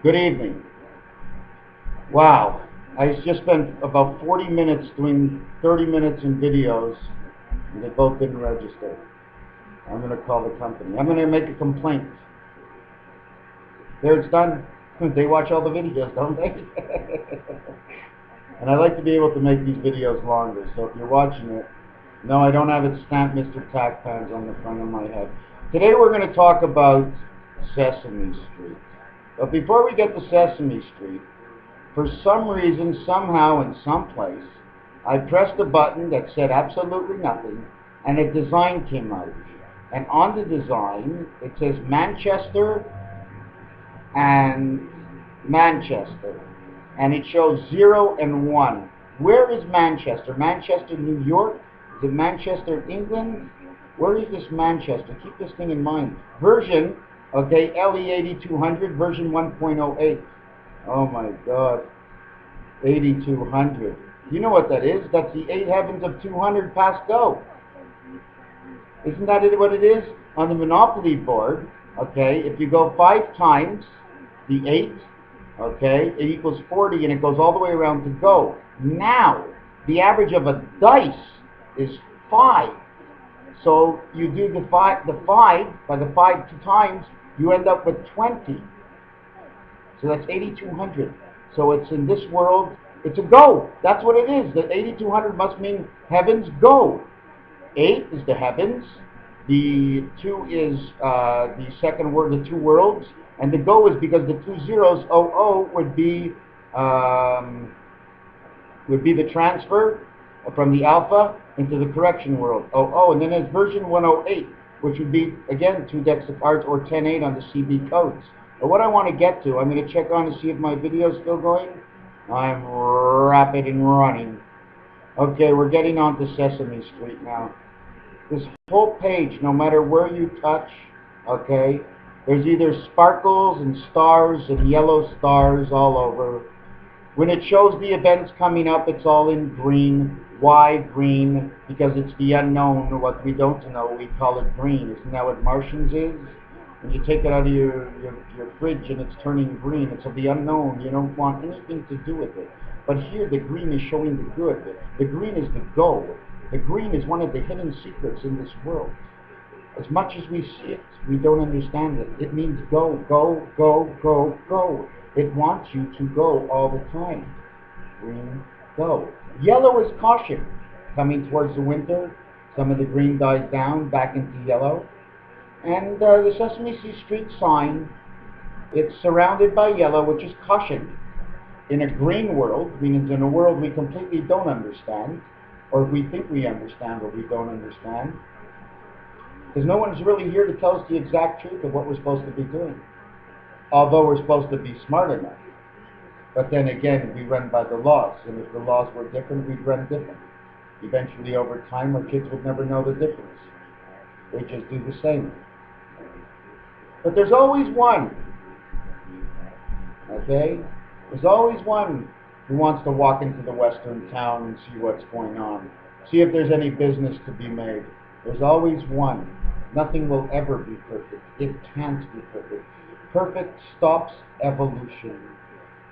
Good evening. Wow, I just spent about 40 minutes doing 30 minutes in videos, and they both didn't register. I'm going to call the company. I'm going to make a complaint. There, it's done. They watch all the videos, don't they? And I like to be able to make these videos longer, so if you're watching it, no, I don't have it stamped MrTacpans's on the front of my head. Today we're going to talk about Sesame Street. But before we get to Sesame Street, for some reason, somehow, in some place, I pressed a button that said absolutely nothing, and a design came out. And on the design, it says Manchester and Manchester. And it shows 0 and 1. Where is Manchester? Manchester, New York? Is it Manchester, England? Where is this Manchester? Keep this thing in mind. Version, okay, LE8200, version 1.08. Oh my God, 8200. You know what that is? That's the 8 heavens of 200 past go. Isn't that what it is? On the Monopoly board, okay, if you go 5 times the 8, okay, it equals 40, and it goes all the way around to go. Now, the average of a dice is 5. So you do the 5 by the 5 2 times, you end up with 20. So that's 8200. So it's in this world, it's a go. That's what it is. The 8200 must mean heavens go. 8 is the heavens. The 2 is the second word, the 2 worlds. And the go is because the 2 zeros, 00, would be the transfer from the alpha into the correction world, 00. And then there's version 108, which would be, again, 2 decks of cards or 10-8 on the CB codes. But what I want to get to, I'm going to check on to see if my video is still going. I'm rapid and running. Okay, we're getting on to Sesame Street now. This whole page, no matter where you touch, okay, there's either sparkles and stars and yellow stars all over. When it shows the events coming up, it's all in green. Why green? Because it's the unknown, what we don't know, we call it green. Isn't that what Martians is? When you take it out of your fridge and it's turning green, it's of the unknown. You don't want anything to do with it. But here the green is showing the good. The green is the go. The green is one of the hidden secrets in this world. As much as we see it, we don't understand it. It means go, go, go, go, go. It wants you to go all the time. Green, go. Yellow is caution. Coming towards the winter, some of the green dies down, back into yellow. And the Sesame Street sign, it's surrounded by yellow, which is caution. In a green world, meaning in a world we completely don't understand, or we think we understand, or we don't understand, because no one's really here to tell us the exact truth of what we're supposed to be doing. Although we're supposed to be smart enough. But then again, we run by the laws, and if the laws were different, we'd run different. Eventually, over time, our kids would never know the difference. They just do the same. But there's always one, okay? There's always one who wants to walk into the western town and see what's going on. See if there's any business to be made. There's always one. Nothing will ever be perfect. It can't be perfect. Perfect stops evolution.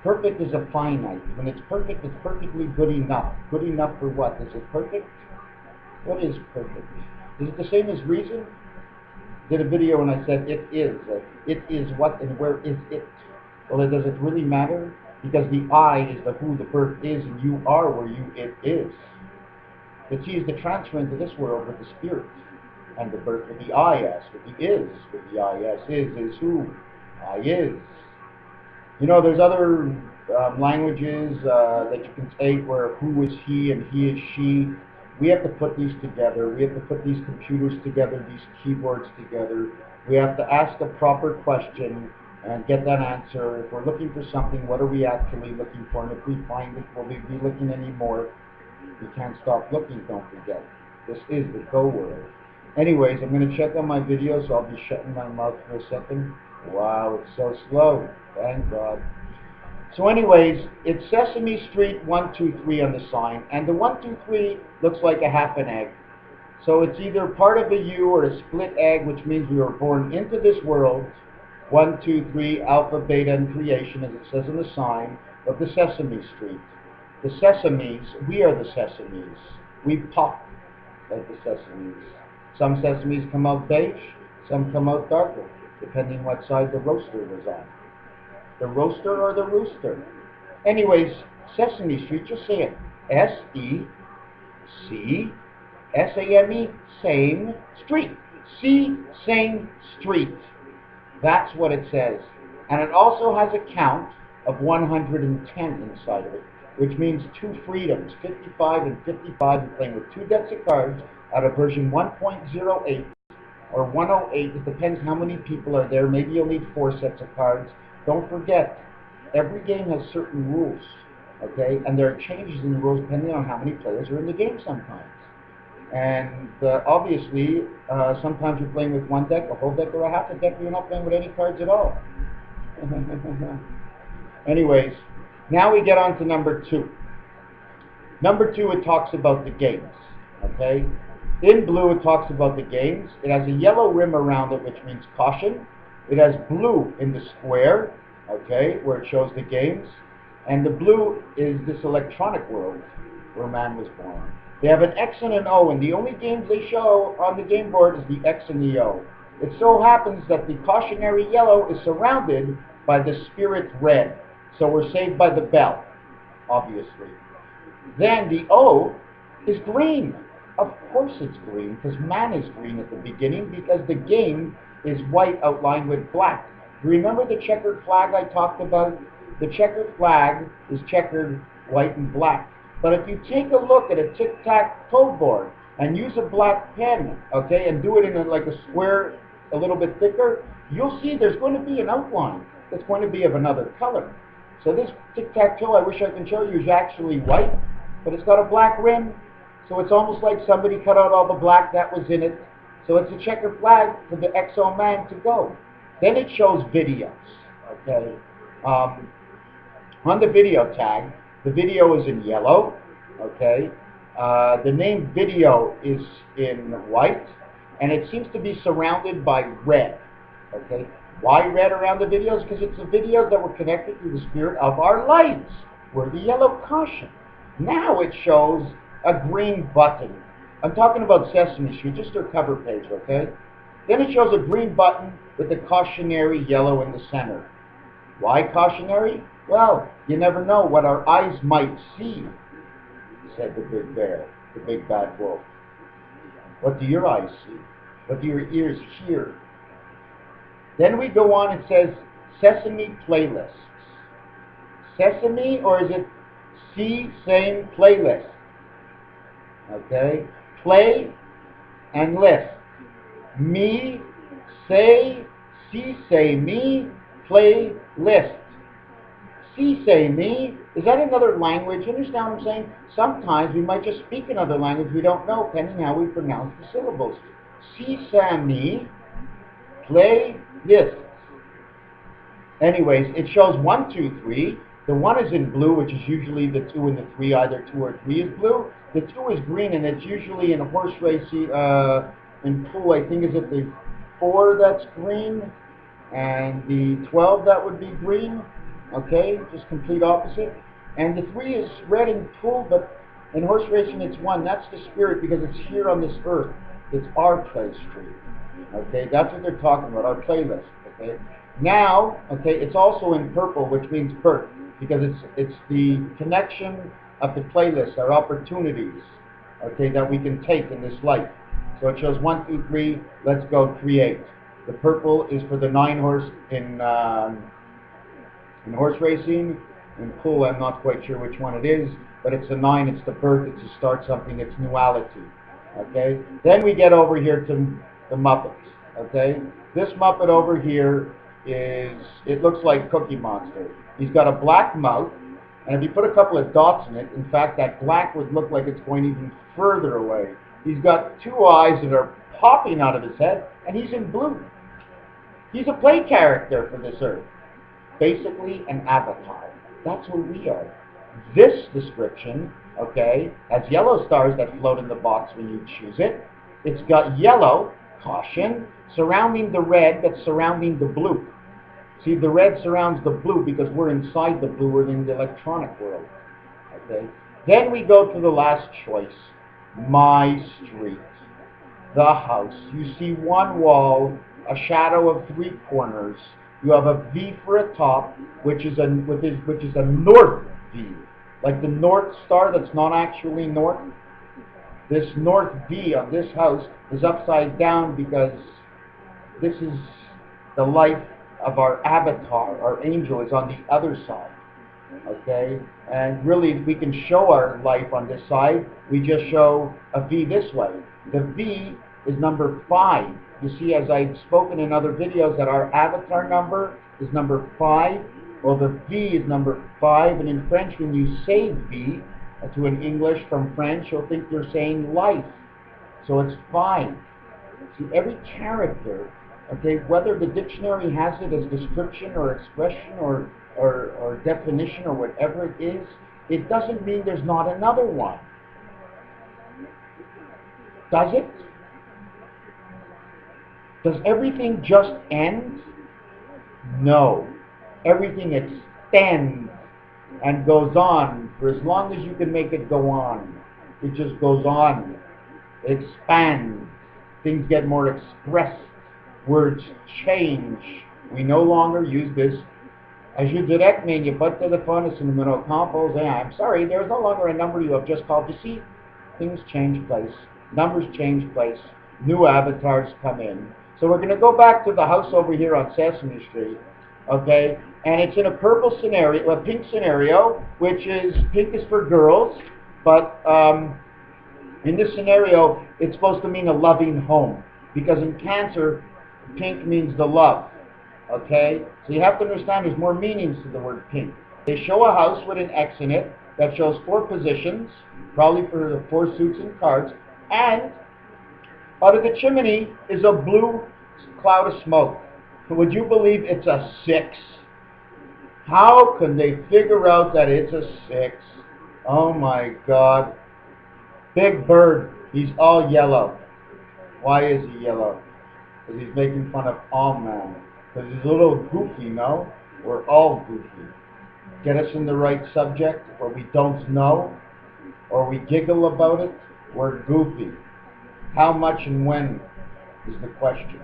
Perfect is a finite. When it's perfect, it's perfectly good enough. Good enough for what? Is it perfect? What is perfect? Is it the same as reason? Did a video and I said it is. It is what and where is it? Well, does it really matter? Because the I is the who, the birth is, and you are where it is. The T is the transfer into this world with the spirit. And the birth with the I-S, with the is, with the I-S, is who, I is. You know, there's other languages that you can take where who is he and he is she. We have to put these together. We have to put these computers together, these keyboards together. We have to ask a proper question and get that answer. If we're looking for something, what are we actually looking for? And if we find it, will we be looking anymore? We can't stop looking, don't forget. This is the go world. Anyways, I'm going to check on my video, so I'll be shutting my mouth for a second. Wow, it's so slow. Thank God. So anyways, it's Sesame Street 123 on the sign, and the 123 looks like a half an egg. So it's either part of a U or a split egg, which means we were born into this world 1, 2, 3, alpha, beta, and creation, as it says in the sign of the Sesame Street. The sesames, we are the sesames. We pop like the sesames. Some sesames come out beige, some come out darker, depending what side the roaster was on. The roaster or the rooster. Anyways, Sesame Street, just say it. S-E-C-S-A-M-E, same street. Same street. That's what it says. And it also has a count of 110 inside of it, which means 2 freedoms, 55 and 55, and playing with 2 decks of cards out of version 1.08 or 108. It depends how many people are there. Maybe you'll need 4 sets of cards. Don't forget, every game has certain rules, okay? And there are changes in the rules depending on how many players are in the game sometimes. And obviously, sometimes you're playing with 1 deck, a whole deck, or a half a deck, you're not playing with any cards at all. Anyways, now we get on to number 2. Number 2, it talks about the games, okay? In blue, it talks about the games. It has a yellow rim around it, which means caution. It has blue in the square, okay, where it shows the games. And the blue is this electronic world where man was born. They have an X and an O, and the only games they show on the game board is the X and the O. It so happens that the cautionary yellow is surrounded by the spirit red. So we're saved by the bell, obviously. Then the O is green. Of course it's green, because man is green at the beginning, because the game is white outlined with black. Remember the checkered flag I talked about? The checkered flag is checkered white and black. But if you take a look at a tic-tac-toe board and use a black pen, okay, and do it in like a square a little bit thicker, you'll see there's going to be an outline that's going to be of another color. So this tic-tac-toe, I wish I can show you, is actually white, but it's got a black rim, so it's almost like somebody cut out all the black that was in it. So it's a checkered flag for the XO man to go. Then it shows videos, okay. On the video tag, the video is in yellow, okay. The name video is in white, and it seems to be surrounded by red, okay. Why red around the videos? Because it's the videos that were connected to the spirit of our lives. We're the yellow caution. Now it shows a green button. I'm talking about Sesame Street, just their cover page, okay? Then it shows a green button with the cautionary yellow in the center. Why cautionary? Well, you never know what our eyes might see, said the big bear, the big bad wolf. What do your eyes see? What do your ears hear? Then we go on, it says Sesame playlists. Sesame, or is it same playlist? Okay, play and list. Me, say me, play list. Say me, is that another language? You understand what I'm saying? Sometimes we might just speak another language we don't know, depending how we pronounce the syllables. Sesame, play list. Anyways, it shows 1, 2, 3. The 1 is in blue, which is usually the 2 and the 3, either 2 or 3 is blue. The 2 is green, and it's usually in a horse race, in pool, I think is it the 4 that's green, and the 12 that would be green, okay, just complete opposite. And the 3 is red in pool, but in horse racing it's 1. That's the spirit, because it's here on this earth. It's our play street, okay, that's what they're talking about, our playlist, okay. Now, okay, it's also in purple, which means birth, because it's the connection of the playlist, our opportunities, okay, that we can take in this life. So it shows 1, 2, 3, let's go create. The purple is for the 9 horse in horse racing. In pool, I'm not quite sure which one it is, but it's a 9, it's the birth, it's to start something, it's nuality, okay. Then we get over here to the Muppets, okay. This Muppet over here it looks like Cookie Monster. He's got a black mouth, and if you put a couple of dots in it, in fact, that black would look like it's going even further away. He's got 2 eyes that are popping out of his head, and he's in blue. He's a play character for this earth. Basically, an avatar. That's who we are. This description, okay, has yellow stars that float in the box when you choose it. It's got yellow, caution, surrounding the red that's surrounding the blue. See, the red surrounds the blue because we're inside the blue, we're in the electronic world. Okay? Then we go to the last choice, my street, the house. You see one wall, a shadow of three corners. You have a V for a top, which is a north V, like the North Star that's not actually north. This north V on this house is upside down because this is the life of our avatar. Our angel is on the other side. Okay? And really, we can show our life on this side. We just show a V this way. The V is number 5. You see, as I've spoken in other videos, that our avatar number is number 5. Well, the V is number 5. And in French, when you say V to an English from French, you'll think you're saying life. So it's 5. See, every character, okay, whether the dictionary has it as description or expression or definition or whatever it is, it doesn't mean there's not another one. Does it? Does everything just end? No. Everything extends and goes on for as long as you can make it go on. It just goes on. It expands. Things get more expressed. Words change. We no longer use this. As you direct me and you put telephone is numero compose, I'm sorry, there's no longer a number you have just called. You see, things change place. Numbers change place. New avatars come in. So we're going to go back to the house over here on Sesame Street, okay? And it's in a purple scenario, a pink scenario, which is, pink is for girls, but in this scenario, it's supposed to mean a loving home. Because in Cancer, pink means the love. Okay? So you have to understand there's more meanings to the word pink. They show a house with an X in it that shows 4 positions, probably for the 4 suits and cards, and out of the chimney is a blue cloud of smoke. Would you believe it's a 6? How can they figure out that it's a 6? Oh my God. Big Bird, he's all yellow. Why is he yellow? Because he's making fun of all man. Because he's a little goofy, no? We're all goofy. Get us in the right subject, or we don't know, or we giggle about it, we're goofy. How much and when is the question.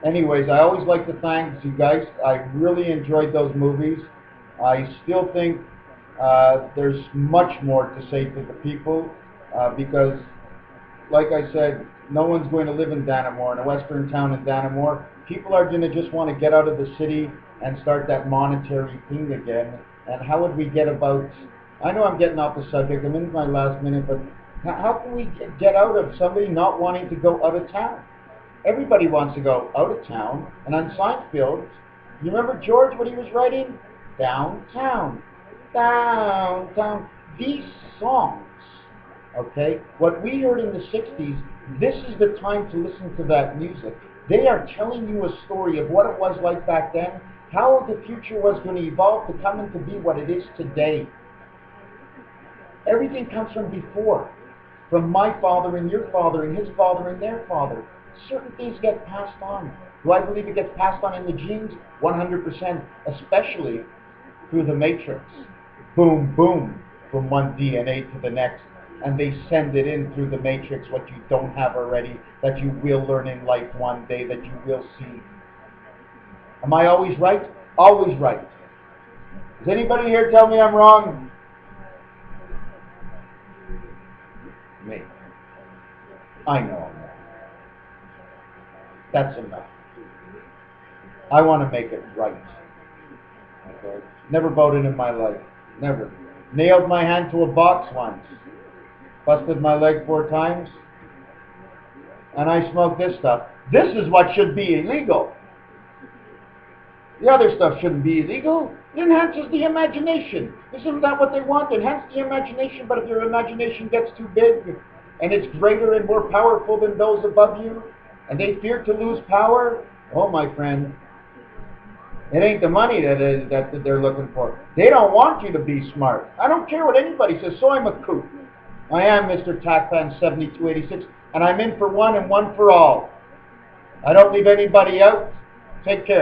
Anyways, I always like to thank you guys. I really enjoyed those movies. I still think there's much more to say to the people because, like I said, no one's going to live in Dannemore, in a western town in Dannemore. People are going to just want to get out of the city and start that monetary thing again. And how would we get about... I know I'm getting off the subject. I'm in my last minute, but how can we get out of somebody not wanting to go out of town? Everybody wants to go out of town. And on Seinfeld, you remember George, what he was writing? Downtown. Downtown. These songs, okay, what we heard in the 60s, this is the time to listen to that music. They are telling you a story of what it was like back then, how the future was going to evolve to come into be what it is today. Everything comes from before, from my father and your father and his father and their father. Certain things get passed on. Do I believe it gets passed on in the genes? 100%, especially through the matrix. Boom, boom, from one DNA to the next. And they send it in through the matrix, what you don't have already, that you will learn in life one day, that you will see. Am I always right? Always right. Does anybody here tell me I'm wrong? Me. I know I'm wrong. That's enough. I want to make it right. Okay? Never voted in my life. Never. Nailed my hand to a box once. Busted my leg 4 times. And I smoked this stuff. This is what should be illegal. The other stuff shouldn't be illegal. It enhances the imagination. Isn't that what they want? Enhance the imagination, but if your imagination gets too big and it's greater and more powerful than those above you, and they fear to lose power, oh my friend, it ain't the money that they're looking for. They don't want you to be smart. I don't care what anybody says, so I'm a kook. I am MrTacpans's 7286, and I'm in for one and one for all. I don't leave anybody out. Take care.